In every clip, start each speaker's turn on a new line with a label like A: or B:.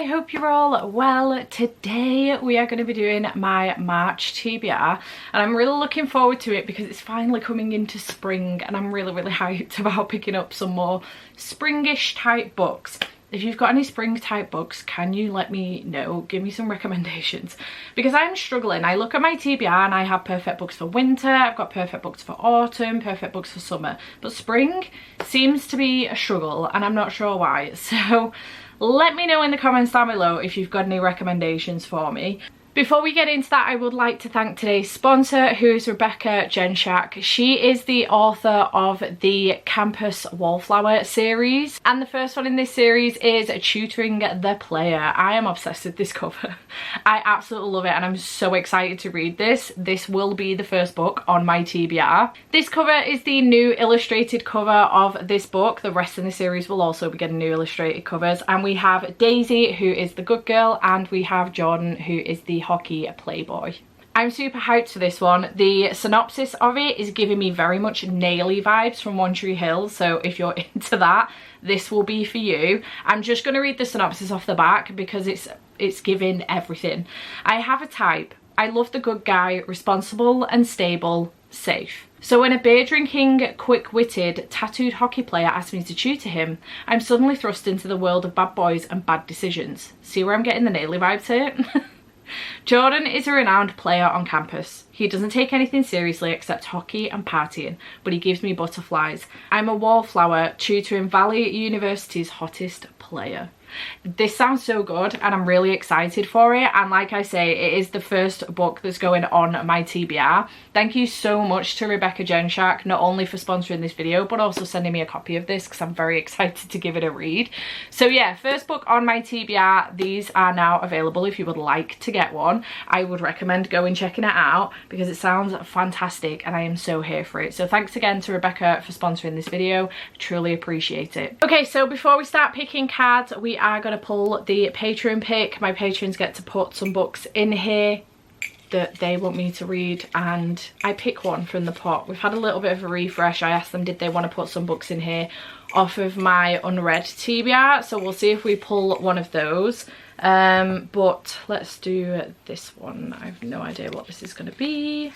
A: hope you're all well. Today we are going to be doing my March TBR and I'm really looking forward to it because it's finally coming into spring and I'm really hyped about picking up some more springish type books. If you've got any spring type books, can you let me know? Give me some recommendations because I'm struggling. I look at my TBR and I have perfect books for winter, I've got perfect books for autumn, perfect books for summer, but spring seems to be a struggle and I'm not sure why. So let me know in the comments down below if you've got any recommendations for me. Before we get into that, I would like to thank today's sponsor, who is Rebecca Jenshak. She is the author of the Campus Wallflower series, and the first one in this series is Tutoring the Player. I am obsessed with this cover. I absolutely love it and I'm so excited to read this. This will be the first book on my TBR. This cover is the new illustrated cover of this book. The rest of the series will also be getting new illustrated covers, and we have Daisy, who is the good girl, and we have Jordan, who is the hockey playboy. I'm super hyped for this one. The synopsis of it is giving me very much Naily vibes from One Tree Hill, so if you're into that, this will be for you. I'm just going to read the synopsis off the back because it's giving everything. I have a type. I love the good guy, responsible and stable, safe. So when a beer-drinking, quick-witted, tattooed hockey player asks me to tutor him, I'm suddenly thrust into the world of bad boys and bad decisions. See where I'm getting the Naily vibes here? Jordan is a renowned player on campus. He doesn't take anything seriously except hockey and partying, but he gives me butterflies. I'm a wallflower tutoring Valley University's hottest player. This sounds so good and I'm really excited for it, and like I say, it is the first book that's going on my TBR. Thank you so much to Rebecca Jenshak, not only for sponsoring this video but also sending me a copy of this because I'm very excited to give it a read. So yeah, first book on my TBR. These are now available if you would like to get one. I would recommend going checking it out because it sounds fantastic and I am so here for it. So thanks again to Rebecca for sponsoring this video. I truly appreciate it. Okay, so before we start picking cards, we are going to pull the Patreon pick. My patrons get to put some books in here that they want me to read and I pick one from the pot. We've had a little bit of a refresh. I asked them did they want to put some books in here off of my unread TBR, so we'll see if we pull one of those. But let's do this one. I have no idea what this is going to be.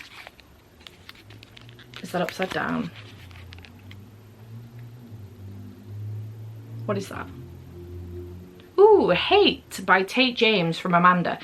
A: Is that upside down? What is that? Ooh, Hate by Tate James from Amanda.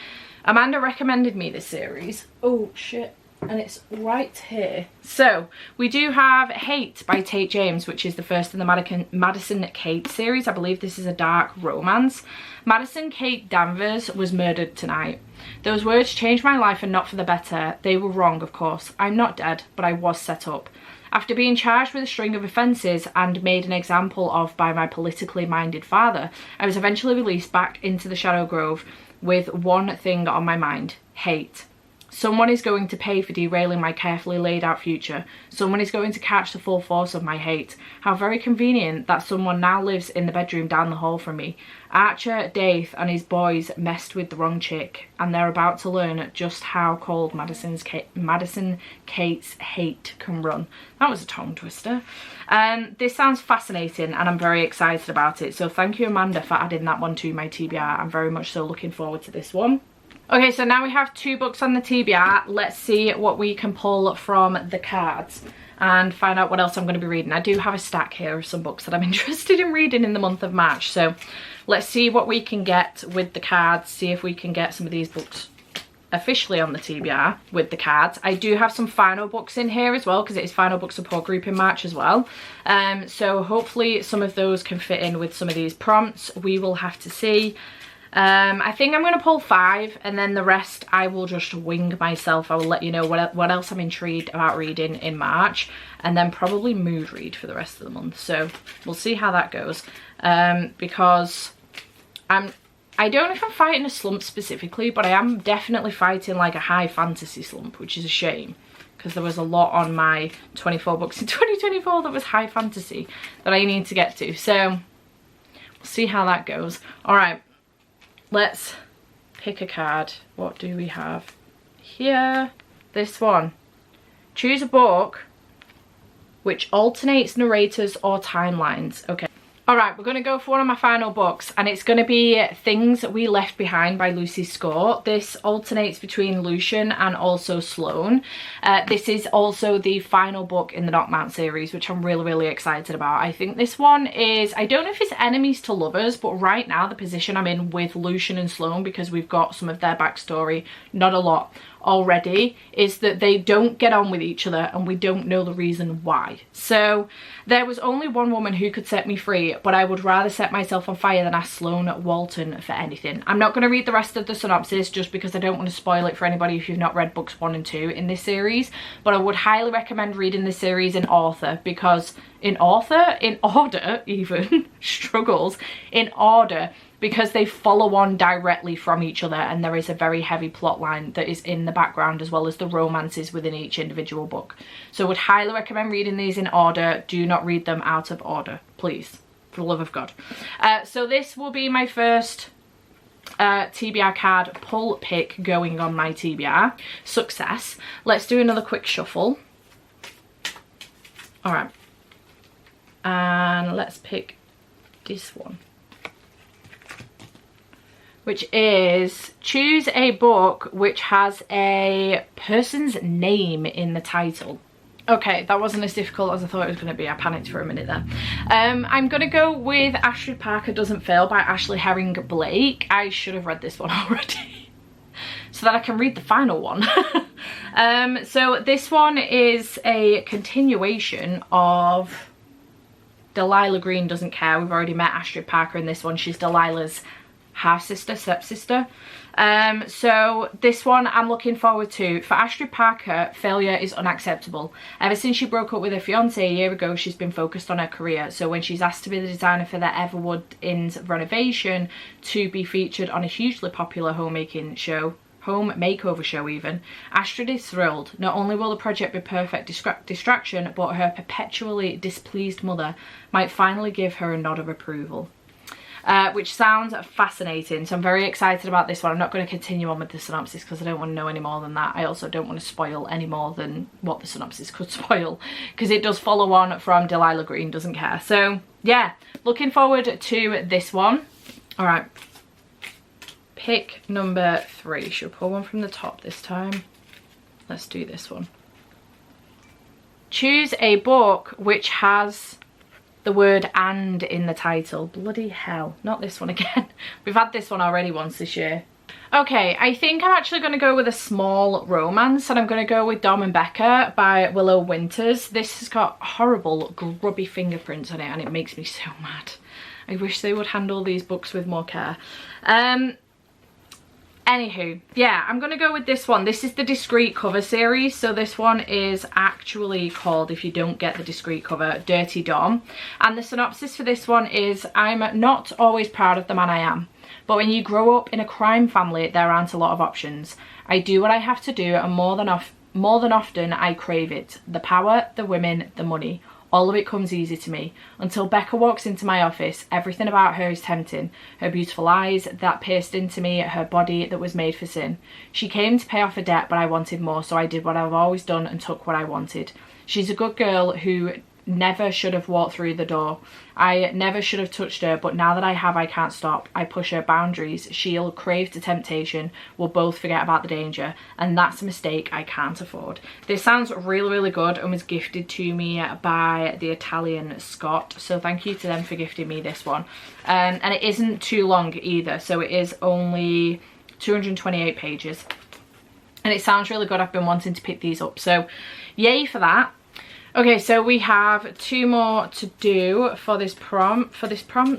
A: Amanda recommended me this series. Oh shit, and it's right here. So we do have Hate by Tate James, which is the first in the Madison Kate series. I believe this is a dark romance. Madison Kate Danvers was murdered tonight. Those words changed my life and not for the better. They were wrong, of course. I'm not dead, but I was set up. After being charged with a string of offences and made an example of by my politically minded father, I was eventually released back into the Shadow Grove with one thing on my mind: hate. Someone is going to pay for derailing my carefully laid out future. Someone is going to catch the full force of my hate. How very convenient that someone now lives in the bedroom down the hall from me. Archer, Dave and his boys messed with the wrong chick, and they're about to learn just how cold Madison Kate's hate can run. That was a tongue twister. This sounds fascinating and I'm very excited about it. So thank you, Amanda, for adding that one to my TBR. I'm very much so looking forward to this one. Okay, so now we have two books on the TBR. Let's see what we can pull from the cards and find out what else I'm going to be reading. I do have a stack here of some books that I'm interested in reading in the month of March. So let's see what we can get with the cards, see if we can get some of these books officially on the TBR with the cards. I do have some final books in here as well because it is final book support group in March as well. So hopefully some of those can fit in with some of these prompts. We will have to see. I think I'm going to pull 5 and then the rest I will just wing myself. I will let you know what else I'm intrigued about reading in March, and then probably mood read for the rest of the month. So we'll see how that goes, because I don't know if I'm fighting a slump specifically, but I am definitely fighting like a high fantasy slump, which is a shame because there was a lot on my 24 books in 2024 that was high fantasy that I need to get to. So we'll see how that goes. All right. Let's pick a card. What do we have here? This one. Choose a book which alternates narrators or timelines. Okay. Alright, we're going to go for one of my final books, and it's going to be Things We Left Behind by Lucy Score. This alternates between Lucian and also Sloane. This is also the final book in the Knockmount series, which I'm really, really excited about. I think this one is, I don't know if it's enemies to lovers, but right now the position I'm in with Lucian and Sloane, because we've got some of their backstory, not a lot already, is that they don't get on with each other and we don't know the reason why. So there was only one woman who could set me free, but I would rather set myself on fire than ask Sloane Walton for anything. I'm not going to read the rest of the synopsis just because I don't want to spoil it for anybody if you've not read books 1 and 2 in this series, but I would highly recommend reading this series in order, because in order even struggles in order, because they follow on directly from each other, and there is a very heavy plot line that is in the background as well as the romances within each individual book. So I would highly recommend reading these in order. Do not read them out of order, please, for the love of God. So this will be my first TBR card pull pick going on my TBR. Success. Let's do another quick shuffle. Alright. And let's pick this one, which is choose a book which has a person's name in the title. Okay, that wasn't as difficult as I thought it was going to be. I panicked for a minute there. I'm going to go with Astrid Parker Doesn't Fail by Ashley Herring Blake. I should have read this one already so that I can read the final one. So this one is a continuation of Delilah Green Doesn't Care. We've already met Astrid Parker in this one. She's Delilah's half-sister, step-sister. So this one I'm looking forward to. For Astrid Parker, failure is unacceptable. Ever since she broke up with her fiance a year ago, she's been focused on her career. So when she's asked to be the designer for the Everwood Inn's renovation to be featured on a hugely popular homemaking show, home makeover show even, Astrid is thrilled. Not only will the project be perfect distraction, but her perpetually displeased mother might finally give her a nod of approval. Which sounds fascinating, so I'm very excited about this one. I'm not going to continue on with the synopsis because I don't want to know any more than that. I also don't want to spoil any more than what the synopsis could spoil, because it does follow on from Delilah Green Doesn't Care. So yeah, looking forward to this one. All right, pick number 3. Should we pull one from the top this time? Let's do this one. Choose a book which has the word "and" in the title. Bloody hell, not this one again. We've had this one already once this year. Okay, I think I'm actually going to go with a small romance, and I'm going to go with Dom and Becca by Willow Winters. This has got horrible grubby fingerprints on it and it makes me so mad. I wish they would handle these books with more care. Anywho, yeah, I'm going to go with this one. This is the discreet cover series. So this one is actually called, if you don't get the discreet cover, Dirty Dom. And the synopsis for this one is, I'm not always proud of the man I am. But when you grow up in a crime family, there aren't a lot of options. I do what I have to do, and more than often I crave it. The power, the women, the money. All of it comes easy to me. Until Becca walks into my office, everything about her is tempting. Her beautiful eyes that pierced into me, her body that was made for sin. She came to pay off a debt, but I wanted more, so I did what I've always done and took what I wanted. She's a good girl who never should have walked through the door. I never should have touched her, but now that I have, I can't stop. I push her boundaries. She'll crave to temptation. We'll both forget about the danger, and that's a mistake I can't afford. This sounds really, really good and was gifted to me by the Italian Scott, so thank you to them for gifting me this one. And it isn't too long either, so it is only 228 pages, and it sounds really good. I've been wanting to pick these up, so yay for that. Okay, so we have 2 more to do for this TBR,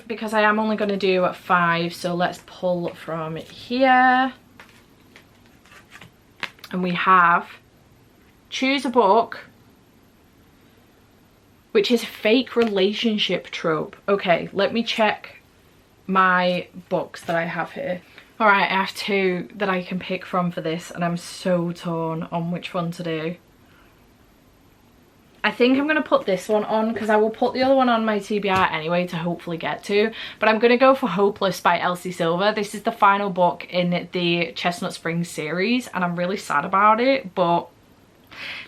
A: because I am only going to do 5, so let's pull from here. And we have choose a book which is a fake relationship trope. Okay, let me check my books that I have here. Alright, I have 2 that I can pick from for this, and I'm so torn on which one to do. I think I'm going to put this one on, because I will put the other one on my TBR anyway to hopefully get to. But I'm going to go for Hopeless by Elsie Silver. This is the final book in the Chestnut Springs series, and I'm really sad about it, but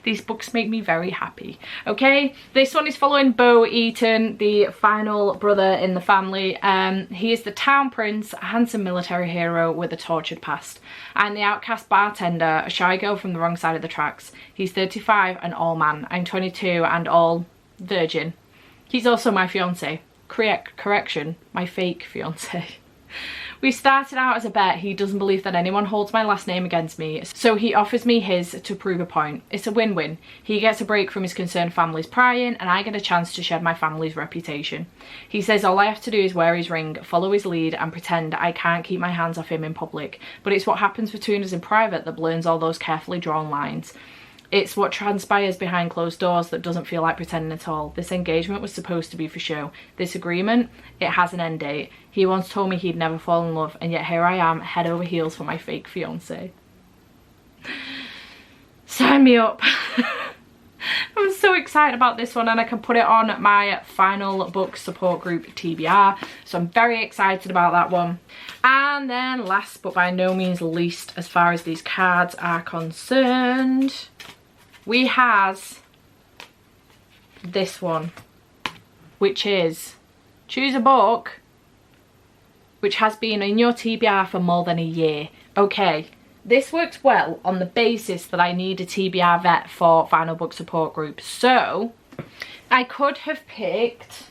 A: These books make me very happy. Okay, this one is following Bo Eaton, the final brother in the family. He is the town prince, a handsome military hero with a tortured past, and the outcast bartender, a shy girl from the wrong side of the tracks. He's 35 and all man. I'm 22 and all virgin. He's also my fiance. Correction, my fake fiance. We started out as a bet. He doesn't believe that anyone holds my last name against me, so he offers me his to prove a point. It's a win-win. He gets a break from his concerned family's prying, and I get a chance to shed my family's reputation. He says all I have to do is wear his ring, follow his lead, and pretend I can't keep my hands off him in public. But it's what happens between us in private that blurs all those carefully drawn lines. It's what transpires behind closed doors that doesn't feel like pretending at all. This engagement was supposed to be for show. This agreement, it has an end date. He once told me he'd never fall in love, and yet here I am, head over heels for my fake fiance. Sign me up. I'm so excited about this one, and I can put it on my final book support group TBR, so I'm very excited about that one. And then last but by no means least, as far as these cards are concerned, we have this one, which is choose a book which has been in your TBR for more than a year. Okay, this works well on the basis that I need a TBR vet for final book support group. So I could have picked,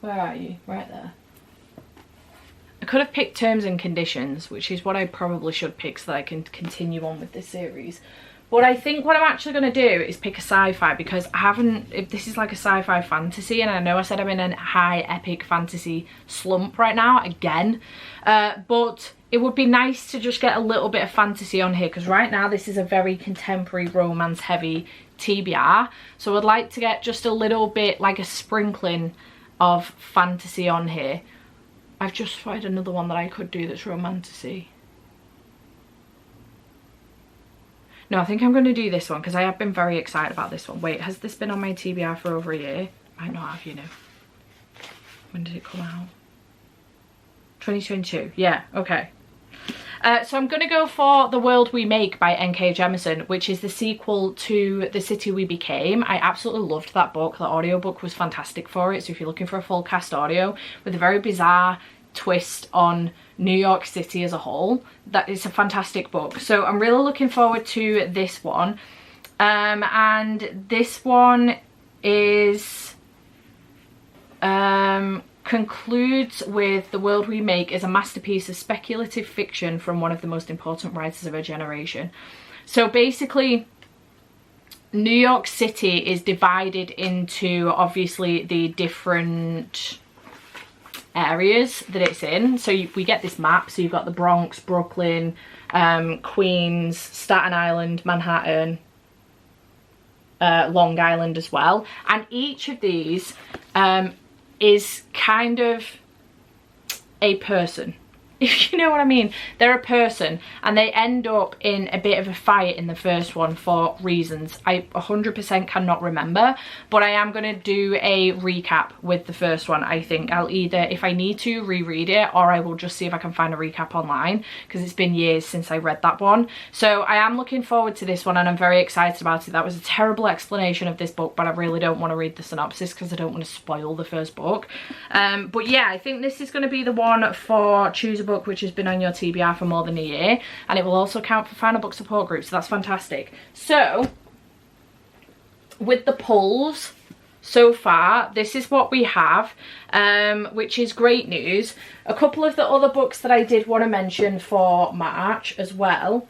A: where are you? Right there. I could have picked Terms and Conditions, which is what I probably should pick so that I can continue on with this series. But I think what I'm actually going to do is pick a sci-fi, because I haven't, if this is like a sci-fi fantasy, and I know I said I'm in a high epic fantasy slump right now again, but it would be nice to just get a little bit of fantasy on here, because right now this is a very contemporary romance heavy TBR, so I'd like to get just a little bit, like a sprinkling of fantasy on here. I've just tried another one that I could do that's romantasy. No, I think I'm going to do this one because I have been very excited about this one. Wait, has this been on my TBR for over a year? Might not have, you know. When did it come out? 2022. Yeah, okay. So I'm going to go for The World We Make by N.K. Jemisin, which is the sequel to The City We Became. I absolutely loved that book. The audiobook was fantastic for it. So if you're looking for a full cast audio with a very bizarre twist on New York City as a whole, that is a fantastic book. So I'm really looking forward to this one. And this one is concludes with The World We Make is a masterpiece of speculative fiction from one of the most important writers of her generation. So basically, New York City is divided into obviously the different areas that it's in. So we get this map, so you've got the Bronx, Brooklyn, Queens, Staten Island, Manhattan, Long Island as well, and each of these is kind of a person, if you know what I mean. They're a person, and they end up in a bit of a fight in the first one for reasons I 100% cannot remember, but I am going to do a recap with the first one. I think I'll either, if I need to, reread it, or I will just see if I can find a recap online, because it's been years since I read that one. So I am looking forward to this one, and I'm very excited about it. That was a terrible explanation of this book, but I really don't want to read the synopsis because I don't want to spoil the first book. But yeah, I think this is going to be the one for Choose a Book which has been on your TBR for more than a year, and it will also count for final book support groups, so that's fantastic. So with the pulls so far, this is what we have, which is great news. A couple of the other books that I did want to mention for March as well.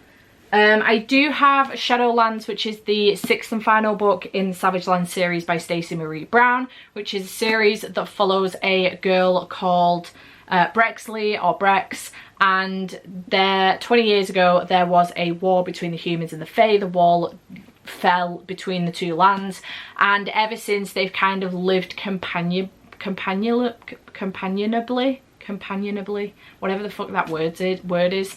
A: I do have Shadowlands, which is the 6th and final book in the Savage Land series by Stacey Marie Brown, which is a series that follows a girl called Brexley, or Brex, and 20 years ago there was a war between the humans and the Fae. The wall fell between the two lands, and ever since they've kind of lived companionably, whatever the fuck that word is,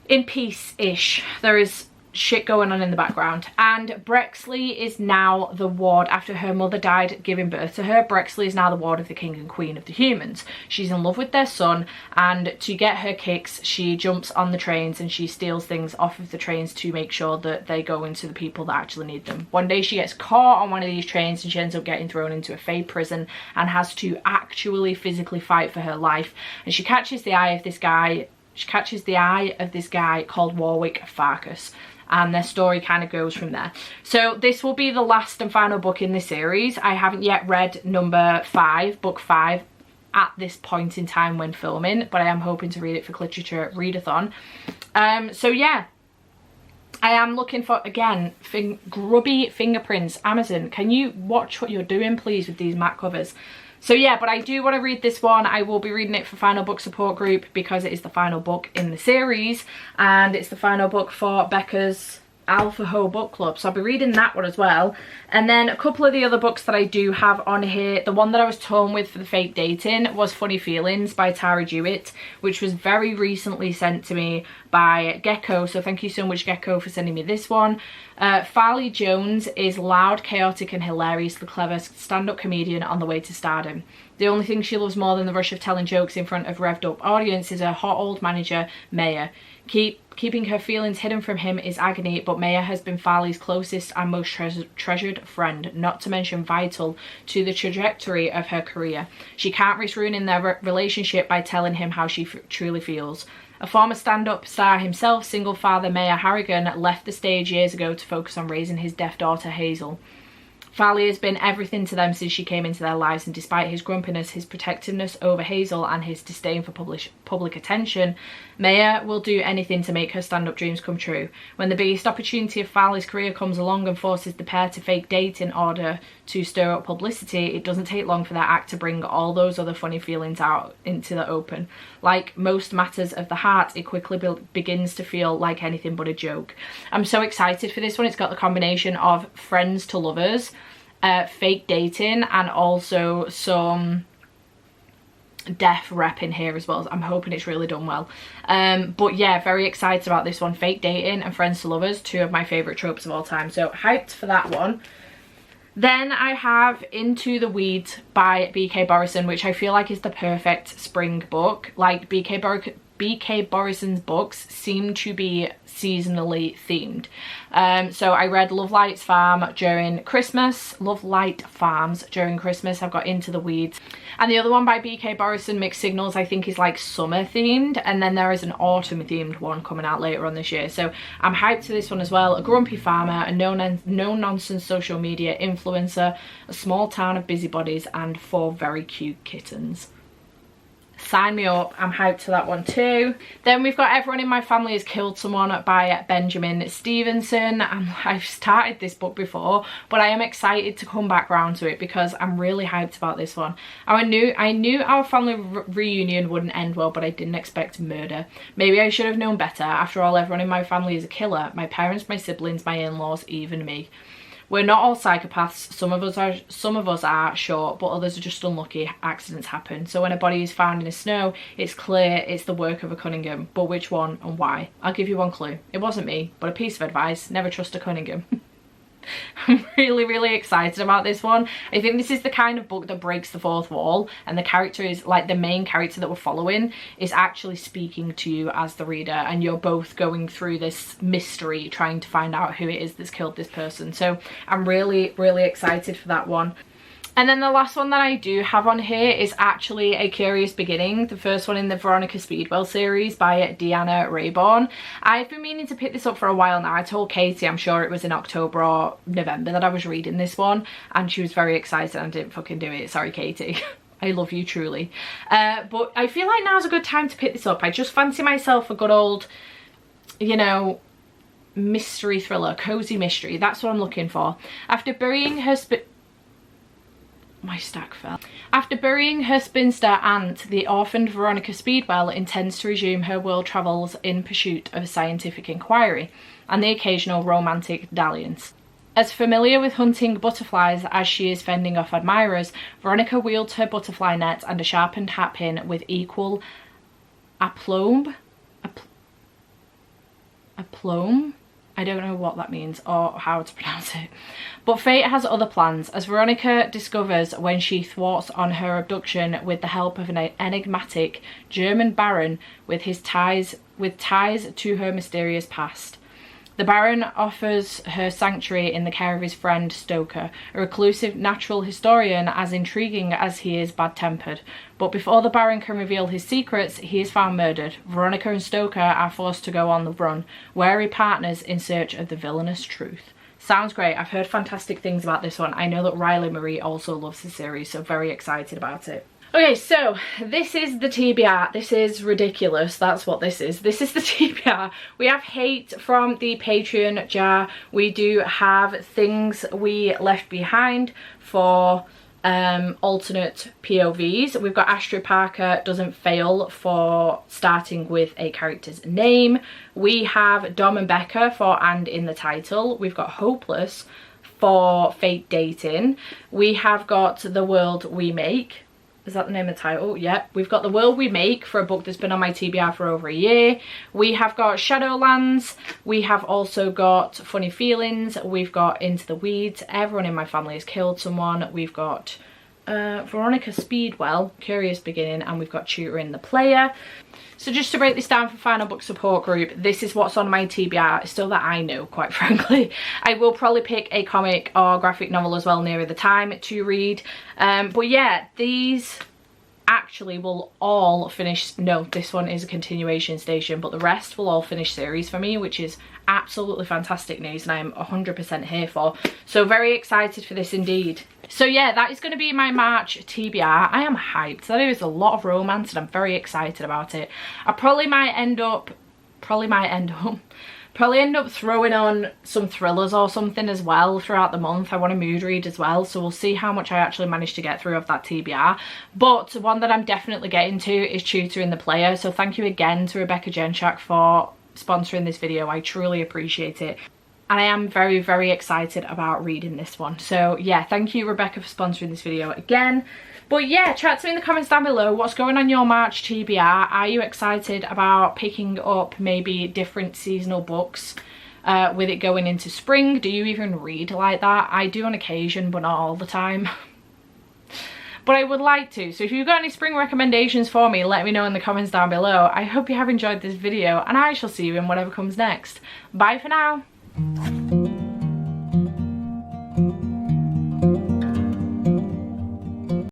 A: in peace-ish. There is shit going on in the background. And Brexley is now the ward, after her mother died giving birth to her. Brexley is now the ward of the king and queen of the humans. She's in love with their son, and to get her kicks she jumps on the trains and she steals things off of the trains to make sure that they go into the people that actually need them. One day she gets caught on one of these trains and she ends up getting thrown into a fake prison and has to actually physically fight for her life. And she catches the eye of this guy called Warwick Farkas, and their story kind of goes from there. So this will be the last and final book in this series. I haven't yet read number 5, book 5, at this point in time when filming, but I am hoping to read it for Literature Readathon. So yeah, I am looking for, again, grubby fingerprints. Amazon, can you watch what you're doing please with these mat covers? So yeah, but I do want to read this one. I will be reading it for Final Book Support Group because it is the final book in the series, and it's the final book for Becca's Alpha Ho book club, so I'll be reading that one as well. And then a couple of the other books that I do have on here, the one that I was torn with for the fake dating was Funny Feelings by Tara Jewett, which was very recently sent to me by Gecko, so thank you so much Gecko for sending me this one. Farley Jones is loud, chaotic and hilariously clever stand-up comedian on the way to stardom. The only thing she loves more than the rush of telling jokes in front of revved up audience is her hot old manager Maya. Keeping her feelings hidden from him is agony, but Maya has been Farley's closest and most treasured friend, not to mention vital to the trajectory of her career. She can't risk ruining their relationship by telling him how she truly feels. A former stand-up star himself, single father Maya Harrigan left the stage years ago to focus on raising his deaf daughter Hazel. Farley has been everything to them since she came into their lives, and despite his grumpiness, his protectiveness over Hazel and his disdain for public attention, Maya will do anything to make her stand-up dreams come true. When the biggest opportunity of Farley's career comes along and forces the pair to fake date in order to stir up publicity, it doesn't take long for their act to bring all those other funny feelings out into the open. Like most matters of the heart, it quickly begins to feel like anything but a joke. I'm so excited for this one. It's got the combination of friends to lovers, fake dating, and also some death rep in here as well. I'm hoping it's really done well. But yeah, very excited about this one. Fake dating and friends to lovers, two of my favourite tropes of all time, so hyped for that one. Then I have Into the Weeds by B.K. Borison, which I feel like is the perfect spring book. Like B.K. Borison's books seem to be seasonally themed. So I read Love Light Farms during Christmas. I've got Into the Weeds. And the other one by B.K. Borison, Mixed Signals, I think is like summer themed. And then there is an autumn themed one coming out later on this year. So I'm hyped to this one as well. A grumpy farmer, a no-nonsense social media influencer, a small town of busybodies, and 4 very cute kittens. Sign me up. I'm hyped to that one too. Then we've got Everyone in My Family Has Killed Someone by Benjamin Stevenson. I've started this book before, but I am excited to come back round to it because I'm really hyped about this one. I knew our family reunion wouldn't end well, but I didn't expect murder. Maybe I should have known better. After all, everyone in my family is a killer. My parents, my siblings, my in-laws, even me. We're not all psychopaths. Some of us are, sure, but others are just unlucky. Accidents happen. So when a body is found in the snow, it's clear it's the work of a Cunningham. But which one and why? I'll give you one clue. It wasn't me, but a piece of advice: never trust a Cunningham. I'm really excited about this one. I think this is the kind of book that breaks the fourth wall, and the character is like, the main character that we're following is actually speaking to you as the reader, and you're both going through this mystery trying to find out who it is that's killed this person. So I'm really excited for that one. And then the last one that I do have on here is actually A Curious Beginning, the first one in the Veronica Speedwell series by Deanna Rayborn. I've been meaning to pick this up for a while now. I told Katie, I'm sure it was in October or November, that I was reading this one, and she was very excited and I didn't fucking do it. Sorry, Katie. I love you truly. But I feel like now's a good time to pick this up. I just fancy myself a good old, you know, mystery thriller, cozy mystery. That's what I'm looking for. After burying her my stack fell. After burying her spinster aunt, the orphaned Veronica Speedwell intends to resume her world travels in pursuit of scientific inquiry and the occasional romantic dalliance. As familiar with hunting butterflies as she is fending off admirers, Veronica wields her butterfly net and a sharpened hat pin with equal aplomb. I don't know what that means or how to pronounce it. But fate has other plans, as Veronica discovers when she thwarts on her abduction with the help of an enigmatic German baron with ties to her mysterious past. The Baron offers her sanctuary in the care of his friend Stoker, a reclusive natural historian as intriguing as he is bad-tempered. But before the Baron can reveal his secrets, he is found murdered. Veronica and Stoker are forced to go on the run, wary partners in search of the villainous truth. Sounds great. I've heard fantastic things about this one. I know that Riley Marie also loves the series, so very excited about it. Okay, so this is the TBR. This is ridiculous. That's what this is. This is the TBR. We have hate from the Patreon jar. We do have things we left behind for alternate POVs. We've got Astrid Parker doesn't fail for starting with a character's name. We have Dom and Becca for and in the title. We've got Hopeless for fake dating. We have got The World We Make. Is that the name of the title? Yeah. We've got The World We Make for a book that's been on my TBR for over a year. We have got Shadowlands. We have also got Funny Feelings. We've got Into the Weeds. Everyone in my family has killed someone. We've got Veronica Speedwell, Curious Beginning, and we've got Tutoring the Player. So just to break this down for final book support group, this is what's on my TBR. It's still that I know, quite frankly. I will probably pick a comic or graphic novel as well nearer the time to read. But yeah, these actually will all finish. No, this one is a continuation station, but the rest will all finish series for me, which is absolutely fantastic news, and I'm 100% here for. So very excited for this indeed. So yeah, that is going to be my March TBR. I am hyped. There is a lot of romance and I'm very excited about it. I probably end up throwing on some thrillers or something as well throughout the month. I want a mood read as well, so we'll see how much I actually manage to get through of that TBR. But one that I'm definitely getting to is Tutoring the Player. So thank you again to Rebecca Jenshak for sponsoring this video. I truly appreciate it. And I am very, very excited about reading this one. So yeah, thank you Rebecca for sponsoring this video again. But yeah, chat to me in the comments down below. What's going on your March TBR? Are you excited about picking up maybe different seasonal books with it going into spring? Do you even read like that? I do on occasion, but not all the time. But I would like to. So if you've got any spring recommendations for me, let me know in the comments down below. I hope you have enjoyed this video, and I shall see you in whatever comes next. Bye for now.